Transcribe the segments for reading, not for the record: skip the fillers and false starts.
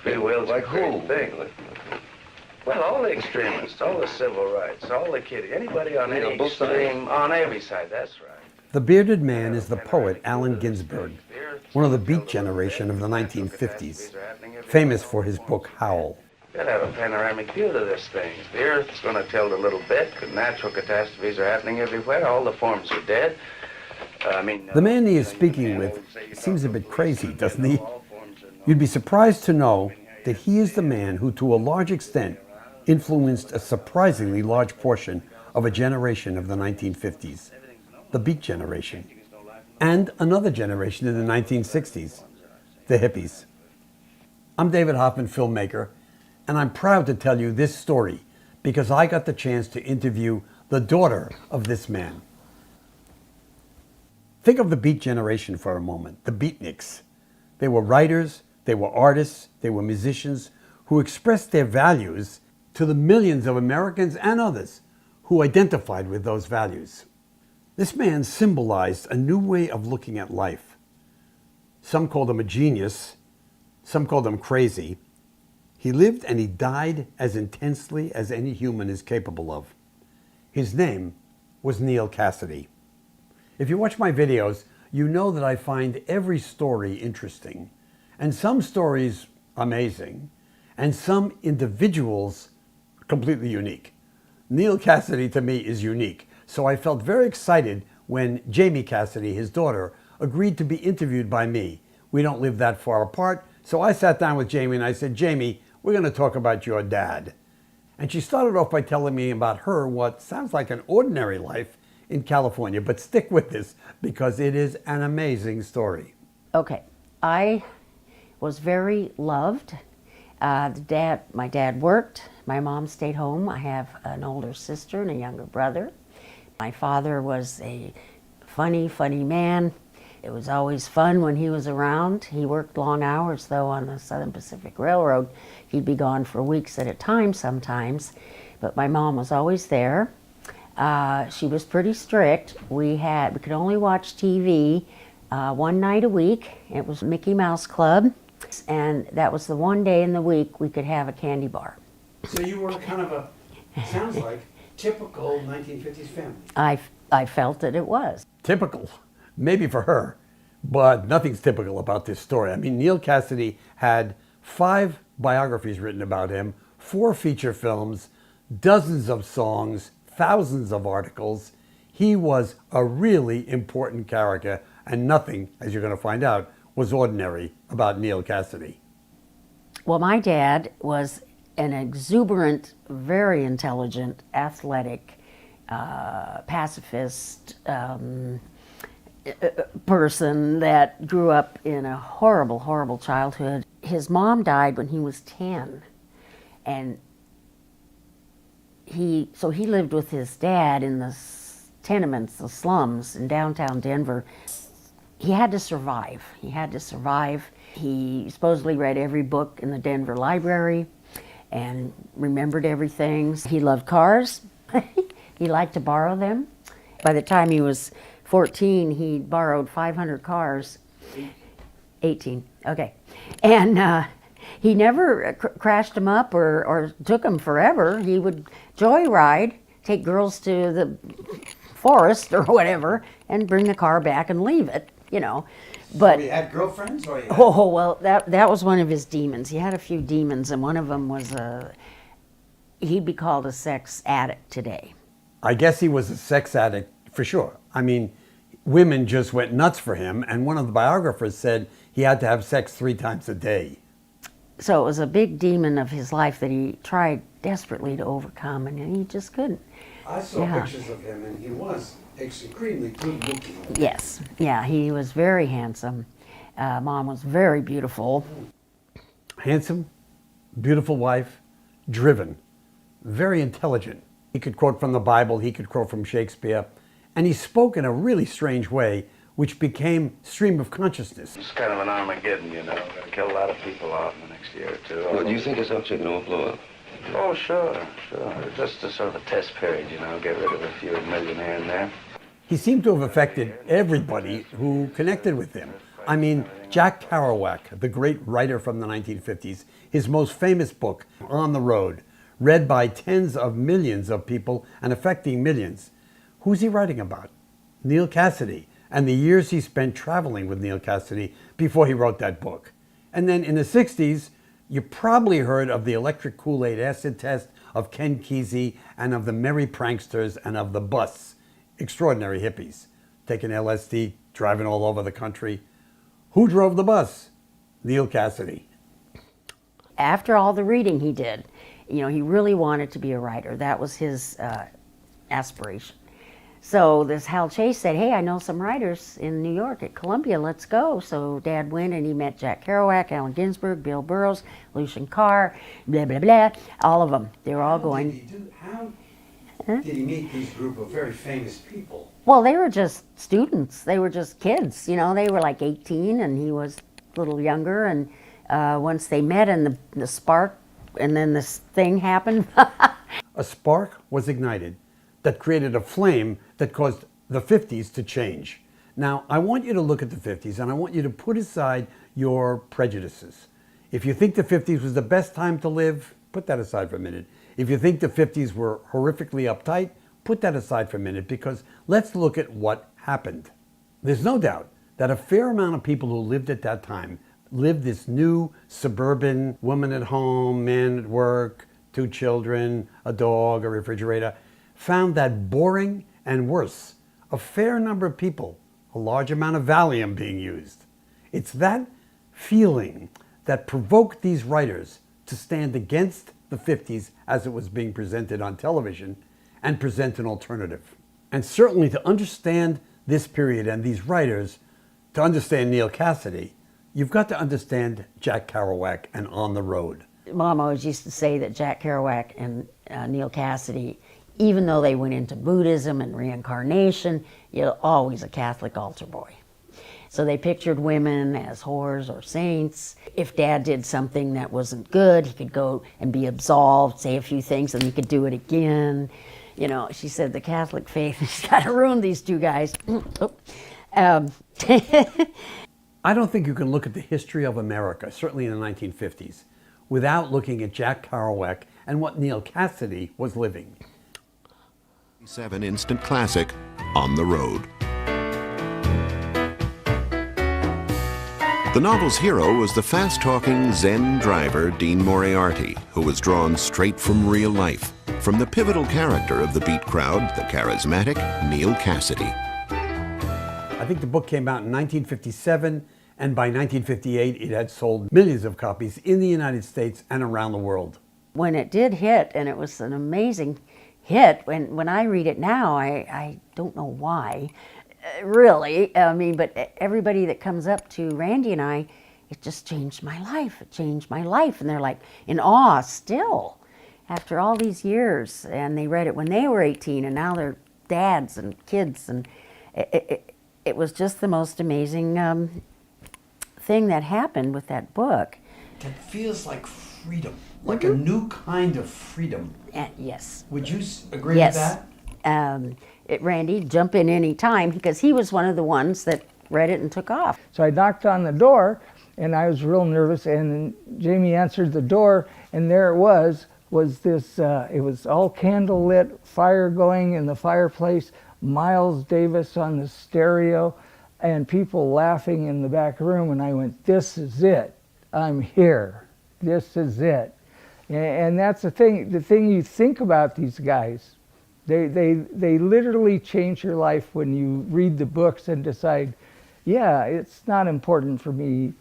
Free will's Like a great who? thing. Well, all the extremists, all the civil rights, all the kidding, anybody on any both sides. extreme, on every side, that's right. The bearded man is the poet Allen Ginsberg, one of the Beat generation of the 1950s, famous for his book Howl. You'll have a panoramic view to this thing. The Earth's going to tilt a little bit. Natural catastrophes are happening everywhere. All the forms are dead. The man he is speaking with seems a bit crazy, doesn't he? You'd be surprised to know that he is the man who, to a large extent, influenced a surprisingly large portion of a generation of the 1950s, the Beat generation, and another generation in the 1960s, the hippies. I'm David Hoffman, filmmaker, and I'm proud to tell you this story because I got the chance to interview the daughter of this man. Think of the Beat generation for a moment, the Beatniks. They were writers, they were artists, they were musicians who expressed their values to the millions of Americans and others who identified with those values. This man symbolized a new way of looking at life. Some called him a genius, some called him crazy. He lived and he died as intensely as any human is capable of. His name was Neal Cassady. If you watch my videos, you know that I find every story interesting, and some stories amazing, and some individuals completely unique. Neal Cassady to me is unique, so I felt very excited when Jami Cassady, his daughter, agreed to be interviewed by me. We don't live that far apart, so I sat down with Jami and I said, Jami, we're going to talk about your dad. And she started off by telling me about her, what sounds like an ordinary life in California, but stick with this because it is an amazing story. Okay, I was very loved. My dad worked, my mom stayed home. I have an older sister and a younger brother. My father was a funny man. It was always fun when he was around. He worked long hours though on the Southern Pacific Railroad. He'd be gone for weeks at a time sometimes, but my mom was always there. She was pretty strict. We could only watch TV one night a week. It was Mickey Mouse Club, and that was the one day in the week we could have a candy bar. So you were kind of sounds like, typical 1950s family. I felt that it was. Typical, maybe for her, but nothing's typical about this story. I mean, Neal Cassady had 5 biographies written about him, 4 feature films, dozens of songs, thousands of articles. He was a really important character, and nothing, as you're going to find out, was ordinary about Neal Cassady. Well, my dad was an exuberant, very intelligent, athletic, pacifist person that grew up in a horrible childhood. His mom died when he was 10, and he lived with his dad in the tenements, the slums in downtown Denver. He had to survive. He supposedly read every book in the Denver library and remembered everything. He loved cars. He liked to borrow them. By the time he was 14, he borrowed 500 cars. 18, okay. And he never crashed them up or took them forever. He would joyride, take girls to the forest or whatever, and bring the car back and leave it, you know. But So he had girlfriends? Or oh, well, that was one of his demons. He had a few demons, and one of them was he'd be called a sex addict today. I guess he was a sex addict for sure. I mean, women just went nuts for him, and one of the biographers said he had to have sex 3 times a day. So it was a big demon of his life that he tried desperately to overcome, and he just couldn't. I saw pictures of him, and he was extremely good looking. Yes, yeah, he was very handsome. Mom was very beautiful. Handsome, beautiful wife, driven, very intelligent. He could quote from the Bible, he could quote from Shakespeare, and he spoke in a really strange way, which became stream of consciousness. It's kind of an Armageddon, you know. We're going to kill a lot of people off in the next year or 2. Well, do you think his subject will blow up? Oh, sure. Just a sort of a test period, you know, get rid of a few million here and there. He seemed to have affected everybody who connected with him. I mean, Jack Kerouac, the great writer from the 1950s, his most famous book, On the Road, read by tens of millions of people and affecting millions. Who's he writing about? Neal Cassady, and the years he spent traveling with Neal Cassady before he wrote that book. And then in the 60s, you probably heard of the electric Kool-Aid acid test, of Ken Kesey, and of the merry pranksters, and of the bus. Extraordinary hippies, taking LSD, driving all over the country. Who drove the bus? Neal Cassady. After all the reading he did, he really wanted to be a writer. That was his aspiration. So this Hal Chase said, hey, I know some writers in New York at Columbia, let's go. So Dad went and he met Jack Kerouac, Allen Ginsberg, Bill Burroughs, Lucien Carr, blah, blah, blah, all of them. They were all going. How did he meet this group of very famous people? Well, they were just students. They were just kids. They were like 18 and he was a little younger. And once they met and the spark, and then this thing happened. A spark was ignited that created a flame that caused the 50s to change. Now, I want you to look at the 50s and I want you to put aside your prejudices. If you think the 50s was the best time to live, put that aside for a minute. If you think the 50s were horrifically uptight, put that aside for a minute, because let's look at what happened. There's no doubt that a fair amount of people who lived at that time lived this new suburban woman at home, man at work, 2 children, a dog, a refrigerator, found that boring and worse. A fair number of people, a large amount of Valium being used. It's that feeling that provoked these writers to stand against the 50s as it was being presented on television and present an alternative. And certainly to understand this period and these writers, to understand Neal Cassady, you've got to understand Jack Kerouac and On the Road. Mom always used to say that Jack Kerouac and Neal Cassady, even though they went into Buddhism and reincarnation, you're always a Catholic altar boy. So they pictured women as whores or saints. If Dad did something that wasn't good, he could go and be absolved, say a few things, and he could do it again. She said the Catholic faith has got to ruin these 2 guys. I don't think you can look at the history of America, certainly in the 1950s, without looking at Jack Kerouac and what Neal Cassady was living. 7 instant classic, On the Road. The novel's hero was the fast-talking Zen driver Dean Moriarty, who was drawn straight from real life, from the pivotal character of the beat crowd, the charismatic Neal Cassady. I think the book came out in 1957, and by 1958 it had sold millions of copies in the United States and around the world. When it did hit, and it was an amazing hit, when I read it now, I don't know why, really. But everybody that comes up to Randy and I, it just changed my life. It changed my life. And they're like in awe still after all these years. And they read it when they were 18 and now they're dads and kids. And it was just the most amazing thing that happened with that book. It feels like freedom, like a new kind of freedom. Yes. Would you agree with that? Randy, jump in any time, because he was one of the ones that read it and took off. So I knocked on the door, and I was real nervous, and Jami answered the door, and there it was this, it was all candlelit, fire going in the fireplace, Miles Davis on the stereo, and people laughing in the back room, and I went, this is it. I'm here. This is it. And that's the thing you think about these guys. They literally change your life when you read the books and decide, yeah, it's not important for me.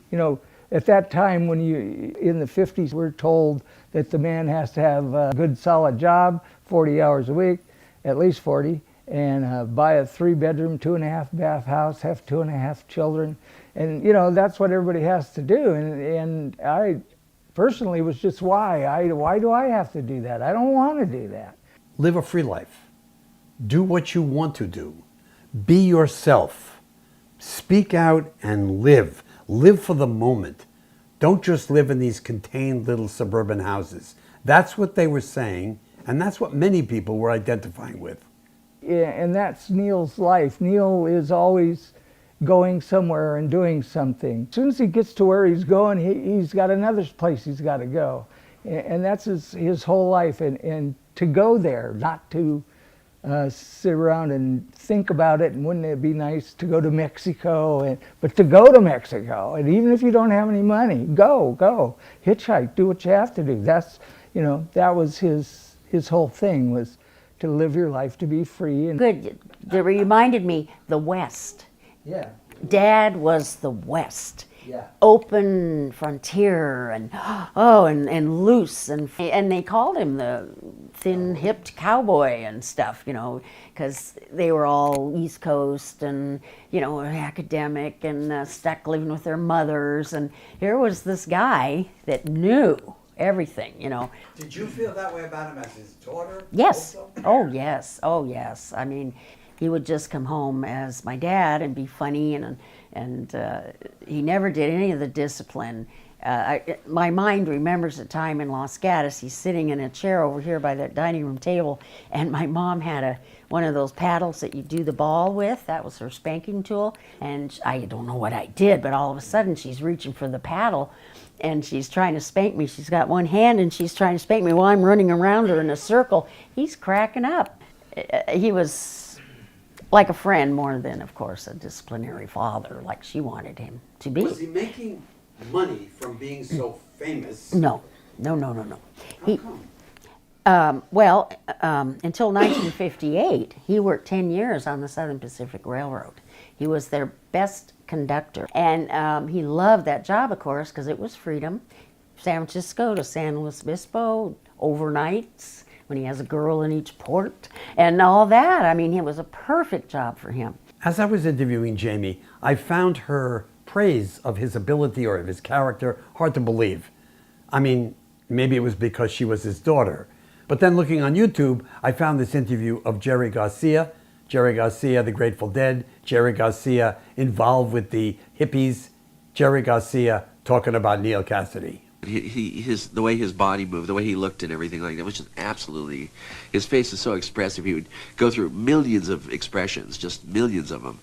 At that time when in the 50s, we're told that the man has to have a good solid job, 40 hours a week, at least 40, and buy a 3-bedroom, 2.5-bath house, have 2.5 children. And, that's what everybody has to do. And I personally was just, why do I have to do that? I don't want to do that. Live a free life. Do what you want to do. Be yourself. Speak out and live. Live for the moment. Don't just live in these contained little suburban houses. That's what they were saying, and that's what many people were identifying with. Yeah, and that's Neal's life. Neal is always, going somewhere and doing something. As soon as he gets to where he's going, he's got another place he's got to go. And that's his whole life. And to go there, not to sit around and think about it, and wouldn't it be nice to go to Mexico, but to go to Mexico, and even if you don't have any money, go, hitchhike, do what you have to do. That's, that was his whole thing, was to live your life, to be free. And Good. It reminded me, the West. yeah, Dad was the West. yeah. Open frontier and loose, and they called him the thin-hipped cowboy and stuff, because they were all East Coast and academic and stuck living with their mothers, and here was this guy that knew everything. Did you feel that way about him as his daughter? Yes. Also? Oh yes. Oh yes. I mean, he would just come home as my dad and be funny, and he never did any of the discipline. My mind remembers a time in Los Gatos. He's sitting in a chair over here by the dining room table, and my mom had one of those paddles that you do the ball with. That was her spanking tool, and I don't know what I did, but all of a sudden she's reaching for the paddle, and she's trying to spank me. She's got one hand, and she's trying to spank me while I'm running around her in a circle. He's cracking up. He was like a friend more than, of course, a disciplinary father like she wanted him to be. Was he making money from being so famous? No. How come? Until 1958, he worked 10 years on the Southern Pacific Railroad. He was their best conductor. And he loved that job, of course, because it was freedom. San Francisco to San Luis Obispo, overnights, when he has a girl in each port, and all that. I mean, it was a perfect job for him. As I was interviewing Jami, I found her praise of his ability or of his character hard to believe. I mean, maybe it was because she was his daughter. But then looking on YouTube, I found this interview of Jerry Garcia, the Grateful Dead, Jerry Garcia involved with the hippies, Jerry Garcia talking about Neal Cassady. The way his body moved, the way he looked and everything like that was just absolutely, his face is so expressive. He would go through millions of expressions, just millions of them.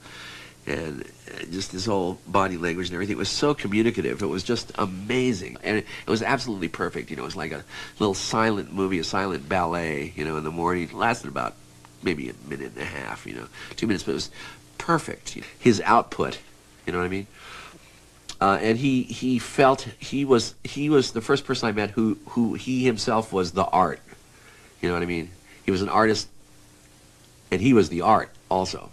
And just his whole body language and everything was so communicative. It was just amazing. And it was absolutely perfect. It was like a little silent movie, a silent ballet, in the morning. It lasted about maybe a minute and a half, 2 minutes, but it was perfect. His output, you know what I mean? And he felt he was the first person I met who he himself was the art. You know what I mean? He was an artist, and he was the art also.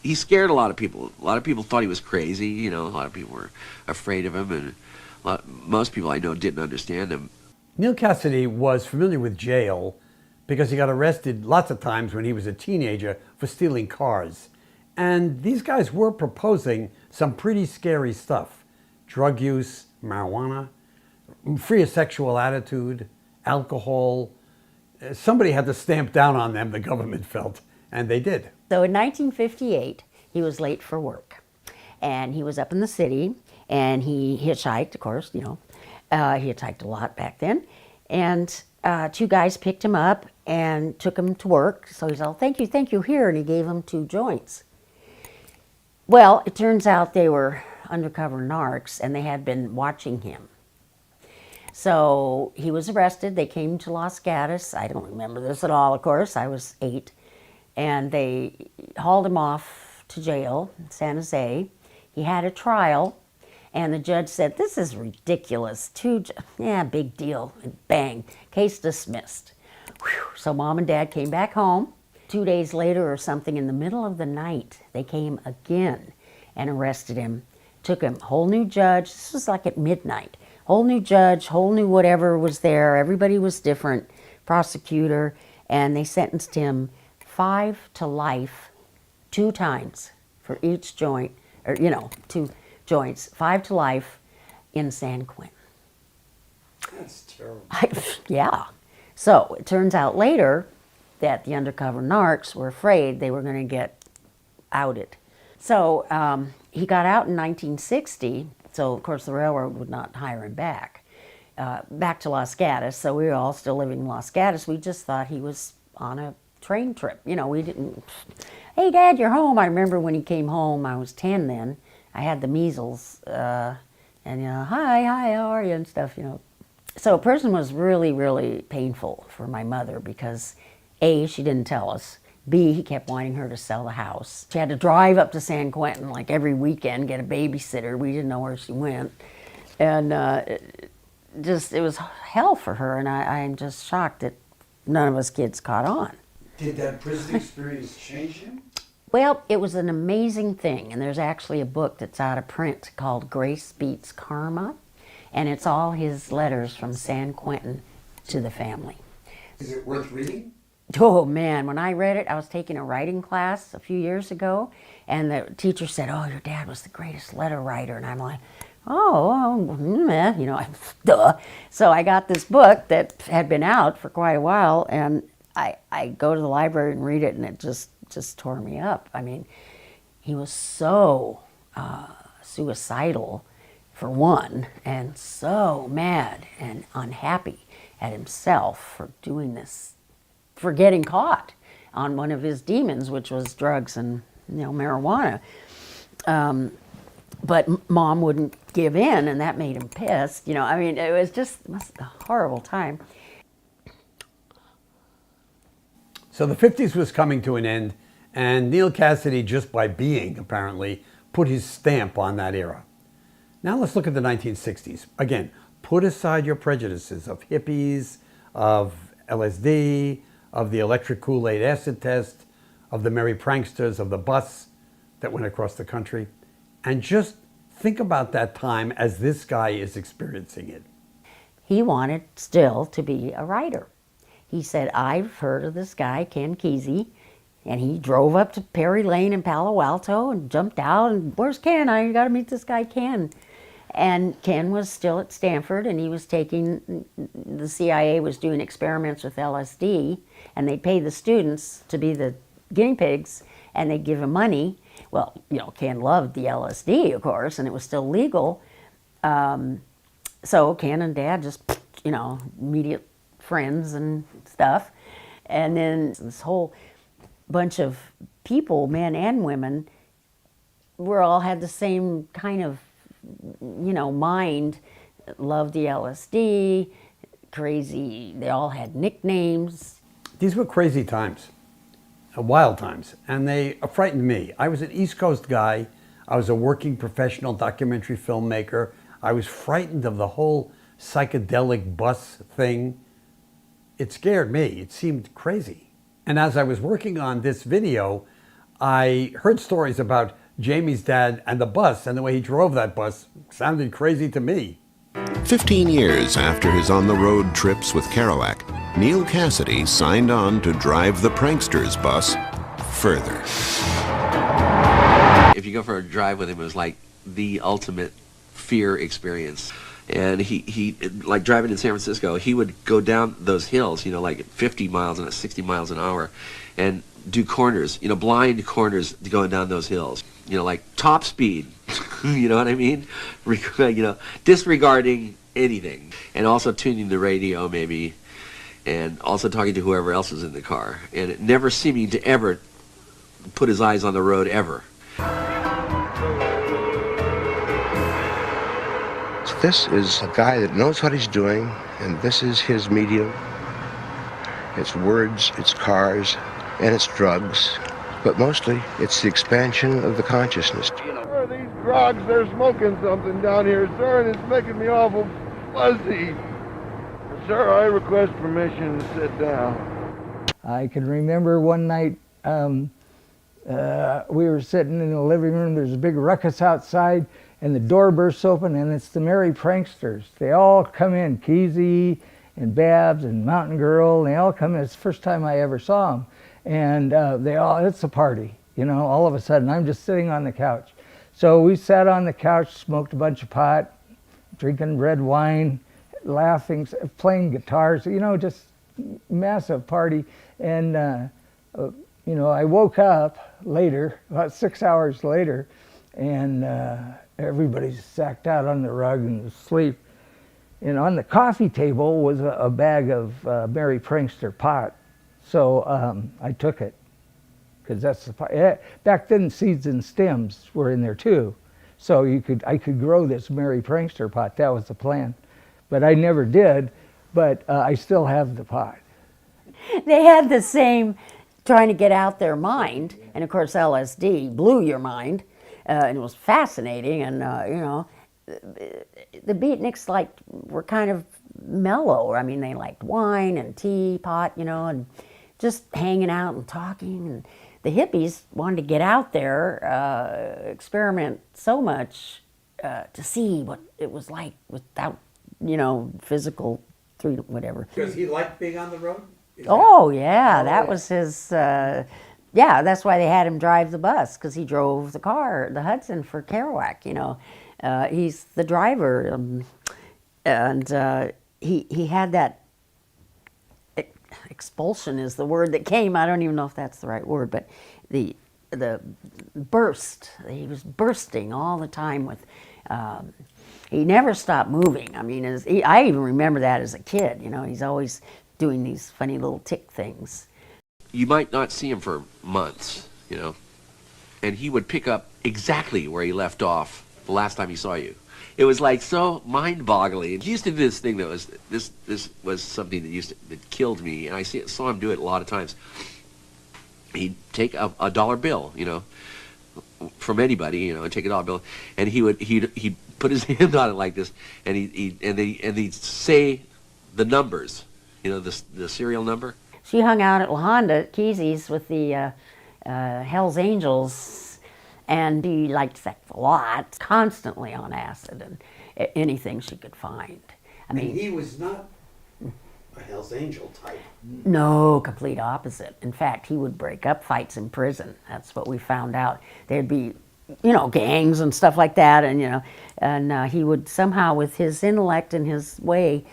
He scared a lot of people. A lot of people thought he was crazy. A lot of people were afraid of him, and most people I know didn't understand him. Neal Cassady was familiar with jail because he got arrested lots of times when he was a teenager for stealing cars. And these guys were proposing some pretty scary stuff. Drug use, marijuana, free of sexual attitude, alcohol. Somebody had to stamp down on them, the government felt, and they did. So in 1958, he was late for work. And he was up in the city, and he hitchhiked, of course, he hitchhiked a lot back then. And two guys picked him up and took him to work. So he's all, thank you, here. And he gave him 2 joints. Well, it turns out they were undercover narcs, and they had been watching him. So he was arrested. They came to Los Gatos. I don't remember this at all, of course. I was 8. And they hauled him off to jail in San Jose. He had a trial, and the judge said, this is ridiculous. Big deal. Bang. Case dismissed. Whew. So Mom and Dad came back home. 2 days later or something, in the middle of the night, they came again and arrested him. Took him, whole new judge. This was like at midnight. Whole new judge, whole new whatever was there. Everybody was different. Prosecutor. And they sentenced him 5 to life 2 times for each joint, or 2 joints, 5 to life in San Quentin. That's terrible. Yeah. So it turns out later that the undercover narcs were afraid they were going to get outed. So he got out in 1960, so of course the railroad would not hire him back to Los Gatos. So we were all still living in Los Gatos. We just thought he was on a train trip. You know, we didn't, hey, Dad, you're home. I remember when he came home, I was 10 then. I had the measles, and, you know, hi, how are you, and stuff, you know. So prison was really, really painful for my mother because A, she didn't tell us. B, he kept wanting her to sell the house. She had to drive up to San Quentin like every weekend, get a babysitter. We didn't know where she went. And it was hell for her, and I'm just shocked that none of us kids caught on. Did that prison experience change him? Well, it was an amazing thing, and there's actually a book that's out of print called Grace Beats Karma, and it's all his letters from San Quentin to the family. Is it worth reading? Oh man, when I read it, I was taking a writing class a few years ago, and the teacher said, oh, your dad was the greatest letter writer, and I'm like, oh, you know, duh. So I got this book that had been out for quite a while, and I go to the library and read it, and it just tore me up. I mean, he was so suicidal, for one, and so mad and unhappy at himself for doing this, for getting caught on one of his demons, which was drugs and, you know, marijuana. But Mom wouldn't give in, and that made him pissed. You know, I mean, it was a horrible time. So the 50s was coming to an end, and Neal Cassady, just by being, apparently, put his stamp on that era. Now let's look at the 1960s. Again, put aside your prejudices of hippies, of LSD, of the electric Kool-Aid acid test, of the merry pranksters, of the bus that went across the country, and just think about that time as this guy is experiencing it. He wanted still to be a writer. He said, I've heard of this guy, Ken Kesey, and he drove up to Perry Lane in Palo Alto and jumped out, and where's Ken? I got to meet this guy, Ken. And Ken was still at Stanford, and he was the CIA was doing experiments with LSD, and they'd pay the students to be the guinea pigs, and they'd give him money. Well, you know, Ken loved the LSD, of course, and it was still legal. So Ken and Dad just, you know, immediate friends and stuff. And then this whole bunch of people, men and women, all had the same kind of, you know, mind, loved the LSD, crazy, they all had nicknames. These were crazy times, wild times, and they frightened me. I was an East Coast guy. I was a working professional documentary filmmaker. I was frightened of the whole psychedelic bus thing. It scared me. It seemed crazy. And as I was working on this video, I heard stories about Jami's dad and the bus, and the way he drove that bus sounded crazy to me. 15 years after his on-the-road trips with Kerouac, Neal Cassady signed on to drive the pranksters bus further. If you go for a drive with him, it was like the ultimate fear experience. And he like driving in San Francisco, he would go down those hills, you know, like 50 miles and 60 miles an hour, and do corners, you know, blind corners going down those hills, you know, like top speed, you know what I mean? You know, disregarding anything, and also tuning the radio maybe, and also talking to whoever else was in the car, and never seeming to ever put his eyes on the road ever. This is a guy that knows what he's doing, and this is his medium. It's words, it's cars, and it's drugs, but mostly it's the expansion of the consciousness. Where are these drugs? They're smoking something down here, sir, and it's making me awful fuzzy. Sir, I request permission to sit down. I can remember one night we were sitting in the living room, there's a big ruckus outside, and the door bursts open, and it's the merry pranksters. They all come in, Kesey and Babs and Mountain Girl, and they all come in. It's the first time I ever saw them. And it's a party, you know, all of a sudden. I'm just sitting on the couch. So we sat on the couch, smoked a bunch of pot, drinking red wine, laughing, playing guitars, you know, just massive party. And, you know, I woke up later, about 6 hours later, and everybody's sacked out on the rug and asleep. And on the coffee table was a bag of Merry Prankster pot. So I took it, because that's the part. Back then, seeds and stems were in there too. So I could grow this Merry Prankster pot. That was the plan. But I never did, but I still have the pot. They had the same trying to get out their mind, and of course LSD blew your mind, and it was fascinating, and you know, the Beatniks were kind of mellow. I mean, they liked wine and tea, pot, you know, and just hanging out and talking. And the hippies wanted to get out there, experiment so much to see what it was like without, you know, physical whatever. Because he liked being on the road? That was his, yeah, that's why they had him drive the bus, because he drove the car, the Hudson, for Kerouac, you know. He's the driver, and he had that, expulsion is the word that came, I don't even know if that's the right word, but the burst, he was bursting all the time with, he never stopped moving. I mean, I even remember that as a kid, you know, he's always doing these funny little tick things. You might not see him for months, you know, and he would pick up exactly where he left off the last time he saw you. It was like so mind-boggling. He used to do this thing that was, this was something that killed me, and I saw him do it a lot of times. He'd take a dollar bill, you know, from anybody, you know, and take a dollar bill, and he'd put his hand on it like this, and he'd say the numbers, you know, the serial number. She hung out at La Honda at Kesey's with the Hells Angels, and he liked sex a lot, constantly on acid and anything she could find. I mean, and he was not a Hells Angel type. No, complete opposite. In fact, he would break up fights in prison. That's what we found out. There'd be, you know, gangs and stuff like that, and you know, and he would somehow, with his intellect and his way,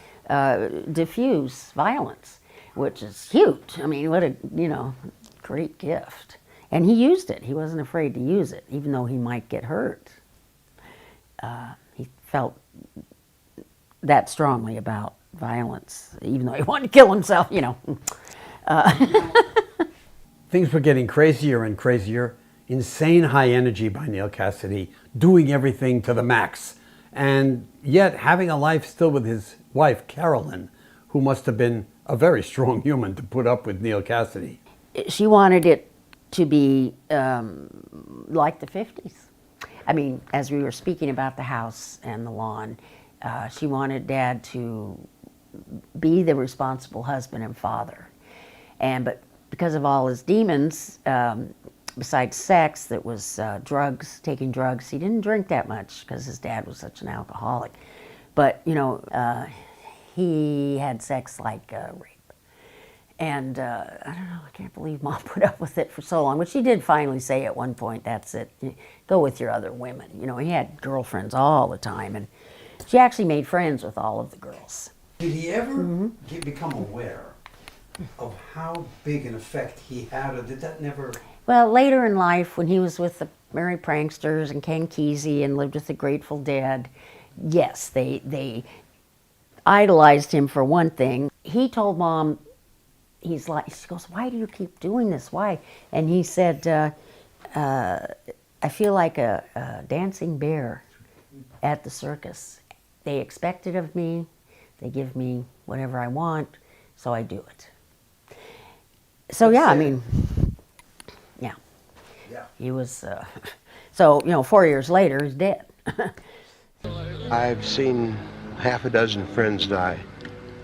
diffuse violence, which is huge. I mean, what a, you know, great gift. And he used it. He wasn't afraid to use it, even though he might get hurt. He felt that strongly about violence, even though he wanted to kill himself, you know. Things were getting crazier and crazier. Insane high energy by Neal Cassady, doing everything to the max, and yet having a life still with his wife, Carolyn, who must have been a very strong human to put up with Neal Cassady. She wanted it to be like the 50s. I mean, as we were speaking about the house and the lawn, she wanted Dad to be the responsible husband and father. But because of all his demons, besides sex, that was drugs, taking drugs. He didn't drink that much because his dad was such an alcoholic. But, you know, he had sex like rape. And I don't know, I can't believe Mom put up with it for so long. But she did finally say at one point, that's it, go with your other women. You know, he had girlfriends all the time. And she actually made friends with all of the girls. Did he ever become aware of how big an effect he had, or did that never... Well, later in life, when he was with the Merry Pranksters and Ken Kesey and lived with the Grateful Dead, yes, they idolized him for one thing. He told Mom, she goes, why do you keep doing this? Why? And he said, I feel like a dancing bear at the circus. They expect it of me. They give me whatever I want, so I do it. So yeah, I mean, yeah. He was, so, you know, 4 years later, he's dead. I've seen half a dozen friends die,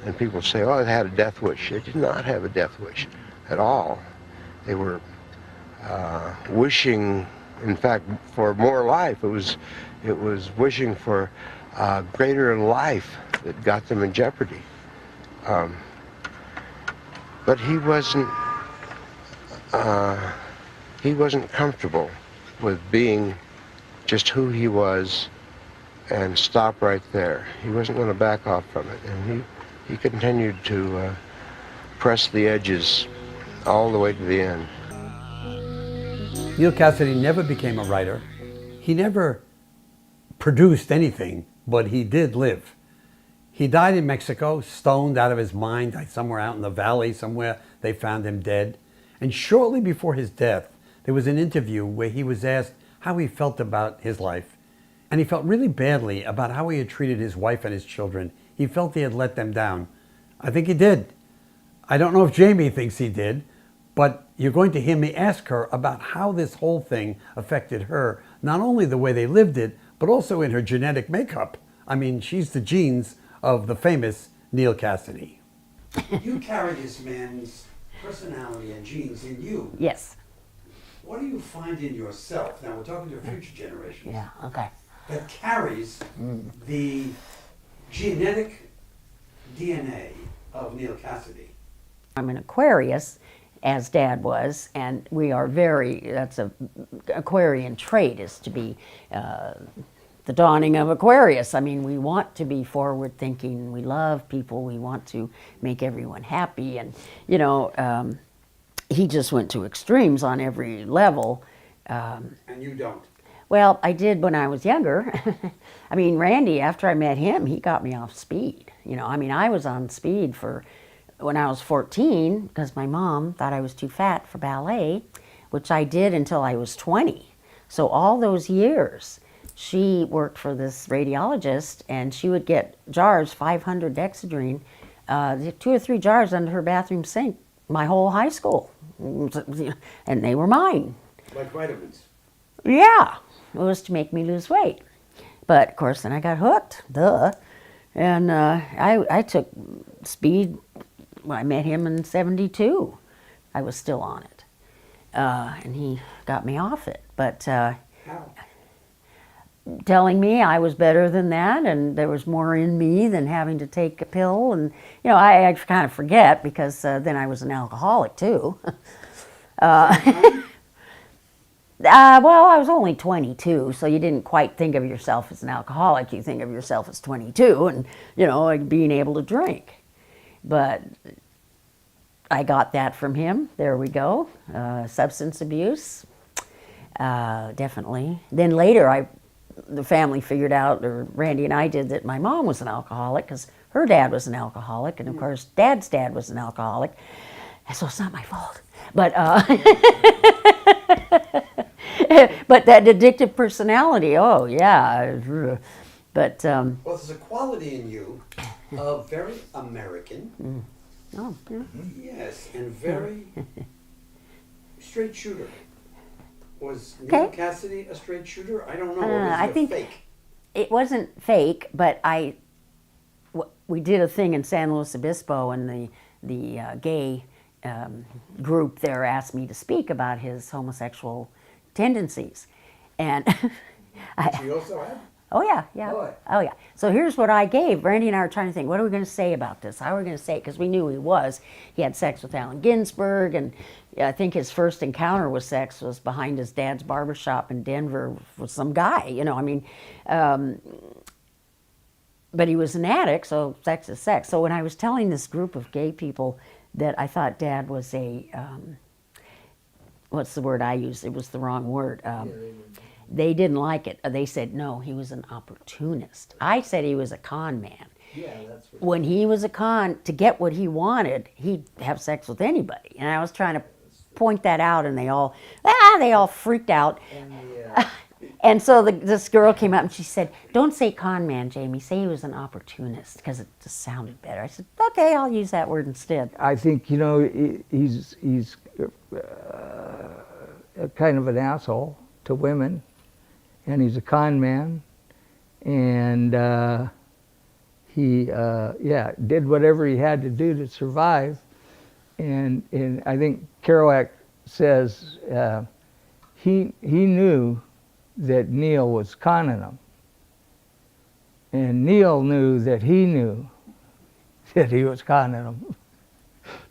and people say, oh, they had a death wish. They did not have a death wish at all. They were wishing, in fact, for more life. It was wishing for greater life that got them in jeopardy. But he wasn't comfortable with being just who he was and stop right there. He wasn't going to back off from it, and he continued to press the edges all the way to the end. Neal Cassady never became a writer. He never produced anything, but he did live. He died in Mexico, stoned out of his mind, died somewhere out in the valley somewhere. They found him dead. And shortly before his death, there was an interview where he was asked how he felt about his life. And he felt really badly about how he had treated his wife and his children. He felt he had let them down. I think he did. I don't know if Jami thinks he did, but you're going to hear me ask her about how this whole thing affected her, not only the way they lived it, but also in her genetic makeup. I mean, she's the genes of the famous Neal Cassady. You carry this man's personality and genes in you. Yes. What do you find in yourself? Now, we're talking to future generations. Yeah, okay. That carries the genetic DNA of Neal Cassady. I'm an Aquarius, as Dad was, and we are that's a Aquarian trait, is to be the dawning of Aquarius. I mean, we want to be forward thinking, we love people, we want to make everyone happy, and you know, he just went to extremes on every level. And you don't? Well, I did when I was younger. I mean, Randy, after I met him, he got me off speed. You know, I mean, I was on speed when I was 14, because my mom thought I was too fat for ballet, which I did until I was 20. So all those years, she worked for this radiologist, and she would get jars, 500 Dexedrine, 2 or 3 jars under her bathroom sink, my whole high school, and they were mine. Like vitamins? Yeah, it was to make me lose weight. But of course, then I got hooked, and I took speed. When I met him in '72, I was still on it, and he got me off it. But How? telling me I was better than that, and there was more in me than having to take a pill. And you know, I kind of forget, because then I was an alcoholic too. Well, I was only 22, so you didn't quite think of yourself as an alcoholic. You think of yourself as 22 and, you know, like being able to drink. But I got that from him. There we go. Substance abuse, definitely. Then later, the family figured out, or Randy and I did, that my mom was an alcoholic, because her dad was an alcoholic, and of course, Dad's dad was an alcoholic. So it's not my fault. But but that addictive personality, oh yeah. But well, there's a quality in you of very American. Oh, yeah. Yes, and very straight shooter. Was Neal Cassady a straight shooter? I don't know. Or was I think fake? It wasn't fake, but we did a thing in San Luis Obispo, and the gay group there asked me to speak about his homosexual tendencies, and She also had? Oh yeah. Oh yeah. So here's what I gave. Randy and I were trying to think, what are we going to say about this? How are we going to say it? Because we knew he had sex with Allen Ginsberg, and I think his first encounter with sex was behind his dad's barbershop in Denver with some guy, you know, I mean, but he was an addict, so sex is sex. So when I was telling this group of gay people that I thought Dad was a, what's the word I used? It was the wrong word. They didn't like it. They said, no, he was an opportunist. I said he was a con man. Yeah, that's what When he was a con, to get what he wanted, he'd have sex with anybody. And I was trying to point that out, and they all freaked out. And so this girl came up and she said, don't say con man, Jami, say he was an opportunist, because it just sounded better. I said, okay, I'll use that word instead. I think, you know, he's kind of an asshole to women, and he's a con man, and he did whatever he had to do to survive. And I think Kerouac says he knew that Neal was conning him, and Neal knew that he knew that he was conning him.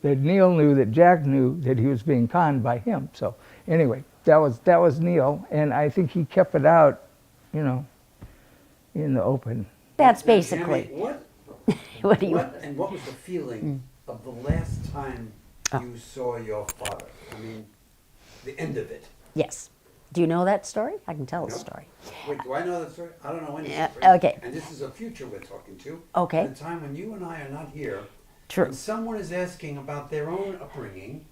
That Neal knew that Jack knew that he was being conned by him. So anyway, that was Neal, and I think he kept it out, you know, in the open. That's basically. Jami, what was the feeling of the last time you saw your father? I mean, the end of it. Yes. Do you know that story? I can tell the Nope. story. Wait, do I know that story? I don't know any Yeah, story. okay. And this is a future we're talking to. Okay. At a time when you and I are not here. True. And someone is asking about their own upbringing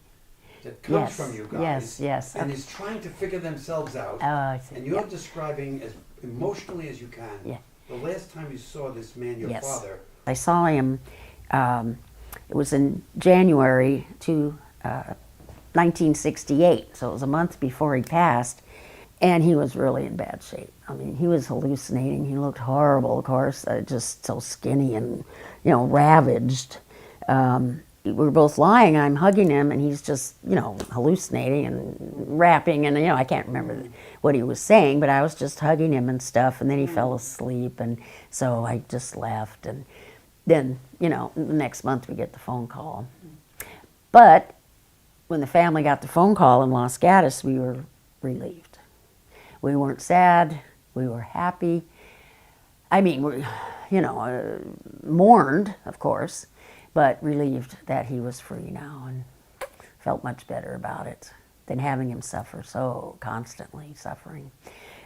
that comes Yes, from you guys. yes, yes. And Okay. is trying to figure themselves out. Oh, I see. And you're Yeah. describing as emotionally as you can. Yeah. The last time you saw this man, your Yes. father. I saw him, it was in January 1968, so it was a month before he passed, and he was really in bad shape. I mean, he was hallucinating. He looked horrible, of course, just so skinny and, ravaged. We were both lying, I'm hugging him, and he's just, hallucinating and rapping, and, I can't remember what he was saying, but I was just hugging him and stuff, and then he fell asleep, and so I just left, and then, the next month we get the phone call. But when the family got the phone call in Los Gatos, we were relieved. We weren't sad, we were happy. I mean, we, mourned, of course, but relieved that he was free now and felt much better about it than having him suffer so constantly suffering.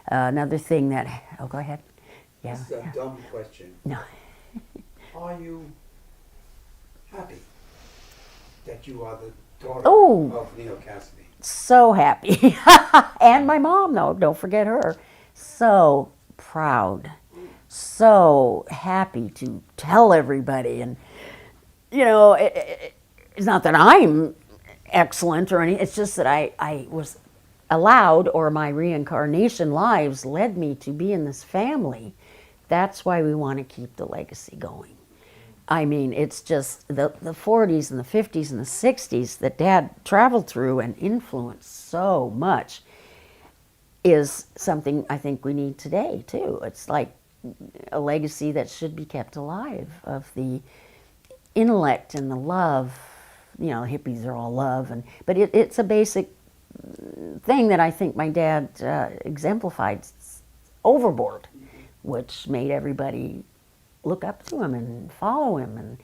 Another thing that, oh, go ahead. Yeah. This is a dumb question. No. Are you happy that you are the daughter Oh. of Neal Cassady? So happy. And my mom, though, don't forget her. So proud. So happy to tell everybody. And, it's not that I'm excellent or anything. It's just that I was allowed, or my reincarnation lives led me to be in this family. That's why we want to keep the legacy going. I mean, it's just the 40s and the 50s and the 60s that Dad traveled through and influenced so much is something I think we need today, too. It's like a legacy that should be kept alive of the intellect and the love. Hippies are all love, but it's a basic thing that I think my dad exemplified overboard, which made everybody look up to him and follow him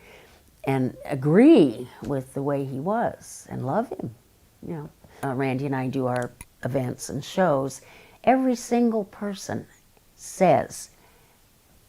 and agree with the way he was and love him. Randy and I do our events and shows. Every single person says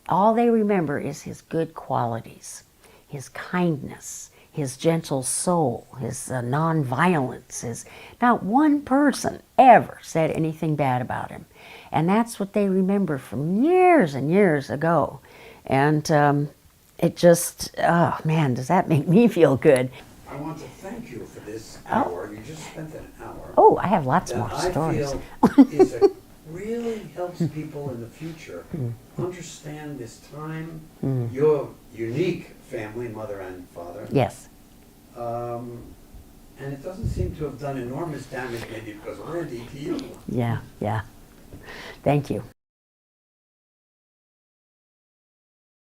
all they remember is his good qualities, his kindness, his gentle soul, his nonviolence. Not one person ever said anything bad about him. And that's what they remember from years and years ago. And it just, oh man, does that make me feel good. I want to thank you for this hour. You just spent an hour. Oh, I have lots that more stories. I feel really helps people in the future understand this time, your unique family, mother and father. Yes. And it doesn't seem to have done enormous damage, maybe because of Randy, to you. Yeah. Thank you.